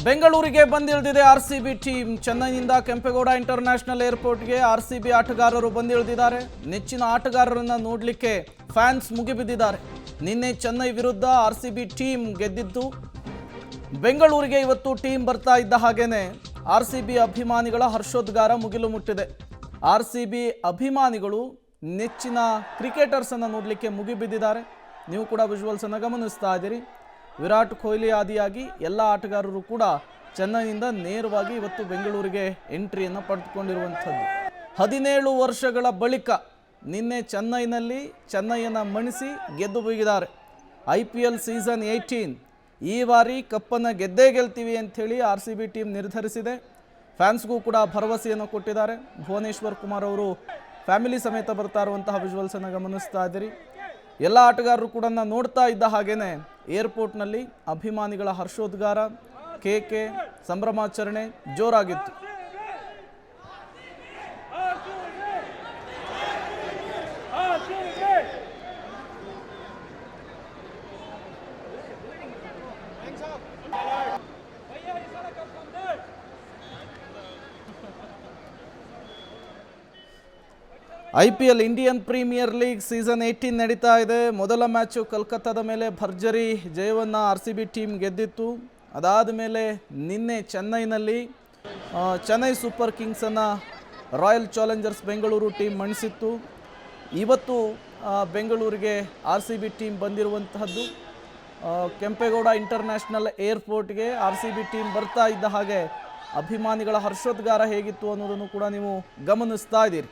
ಬೆಂಗಳೂರಿಗೆ ಬಂದಿಳಿದಿದೆ RCB team. ಚೆನ್ನೈನಿಂದ ಕೆಂಪೇಗೌಡ ಇಂಟರ್ನ್ಯಾಷನಲ್ ಏರ್ಪೋರ್ಟ್ಗೆ ಆರ್ಸಿಬಿ ಆಟಗಾರರು ಬಂದಿಳಿದಿದ್ದಾರೆ. ನೆಚ್ಚಿನ ಆಟಗಾರರನ್ನ ನೋಡಲಿಕ್ಕೆ ಫ್ಯಾನ್ಸ್ ಮುಗಿಬಿದ್ದಿದ್ದಾರೆ. ನಿನ್ನೆ ಚೆನ್ನೈ ವಿರುದ್ಧ ಆರ್ಸಿಬಿ ಟೀಮ್ ಗೆದ್ದಿದ್ದು, ಬೆಂಗಳೂರಿಗೆ ಇವತ್ತು ಟೀಮ್ ಬರ್ತಾ ಇದ್ದ ಹಾಗೇನೆ ಆರ್ಸಿಬಿ ಅಭಿಮಾನಿಗಳ ಹರ್ಷೋದ್ಗಾರ ಮುಗಿಲು ಮುಟ್ಟಿದೆ. ಆರ್ಸಿಬಿ ಅಭಿಮಾನಿಗಳು ನೆಚ್ಚಿನ ಕ್ರಿಕೆಟರ್ಸ್ ಅನ್ನು ನೋಡಲಿಕ್ಕೆ ಮುಗಿಬಿದ್ದಿದ್ದಾರೆ. ನೀವು ಕೂಡ ವಿಜುವಲ್ಸ್ ಅನ್ನು ಗಮನಿಸ್ತಾ ಇದ್ದೀರಿ. ವಿರಾಟ್ ಕೊಹ್ಲಿ ಆದಿಯಾಗಿ ಎಲ್ಲ ಆಟಗಾರರು ಕೂಡ ಚೆನ್ನೈನಿಂದ ನೇರವಾಗಿ ಇವತ್ತು ಬೆಂಗಳೂರಿಗೆ ಎಂಟ್ರಿಯನ್ನು ಪಡೆದುಕೊಂಡಿರುವಂಥದ್ದು. 17 ವರ್ಷಗಳ ಬಳಿಕ ನಿನ್ನೆ ಚೆನ್ನೈಯನ್ನು ಮಣಿಸಿ ಗೆದ್ದು ಬೀಗಿದ್ದಾರೆ. IPL ಸೀಸನ್ 18 ಈ ಬಾರಿ ಕಪ್ಪನ್ನು ಗೆದ್ದೇ ಗೆಲ್ತೀವಿ ಅಂಥೇಳಿ RCB ಟೀಮ್ ನಿರ್ಧರಿಸಿದೆ. ಫ್ಯಾನ್ಸ್ಗೂ ಕೂಡ ಭರವಸೆಯನ್ನು ಕೊಟ್ಟಿದ್ದಾರೆ. ಭುವನೇಶ್ವರ್ ಕುಮಾರ್ ಅವರು ಫ್ಯಾಮಿಲಿ ಸಮೇತ ಬರ್ತಾ ಇರುವಂತಹ ವಿಜುವಲ್ಸನ್ನು ಗಮನಿಸ್ತಾ ಇದ್ದೀರಿ. ಎಲ್ಲ ಆಟಗಾರರು ಕೂಡ ನೋಡ್ತಾ ಇದ್ದ ಹಾಗೇನೆ ಏರ್ಪೋರ್ಟ್ನಲ್ಲಿ ಅಭಿಮಾನಿಗಳ ಹರ್ಷೋದ್ಗಾರ, ಕೇಕೆ, ಸಂಭ್ರಮಾಚರಣೆ ಜೋರಾಗಿತ್ತು. IPL Indian premier league season 18 ನಡೀತಾ ಇದೆ. ಮೊದಲ ಮ್ಯಾಚು ಕಲ್ಕತ್ತಾದ ಮೇಲೆ ಭರ್ಜರಿ ಜಯವನ್ನು RCB ಟೀಮ್ ಗೆದ್ದಿತ್ತು. ಅದಾದ ಮೇಲೆ ನಿನ್ನೆ ಚೆನ್ನೈನಲ್ಲಿ ಚೆನ್ನೈ ಸೂಪರ್ ಕಿಂಗ್ಸನ್ನು ರಾಯಲ್ ಚಾಲೆಂಜರ್ಸ್ ಬೆಂಗಳೂರು ಟೀಮ್ ಮಣಿಸಿತ್ತು. ಇವತ್ತು ಬೆಂಗಳೂರಿಗೆ RCB ಟೀಮ್ ಬಂದಿರುವಂತಹದ್ದು. ಕೆಂಪೇಗೌಡ ಇಂಟರ್ನ್ಯಾಷನಲ್ ಏರ್ಪೋರ್ಟ್ಗೆ RCB ಟೀಮ್ ಬರ್ತಾ ಇದ್ದ ಹಾಗೆ ಅಭಿಮಾನಿಗಳ ಹರ್ಷೋದ್ಗಾರ ಹೇಗಿತ್ತು ಅನ್ನೋದನ್ನು ಕೂಡ ನೀವು ಗಮನಿಸ್ತಾ ಇದ್ದೀರಿ.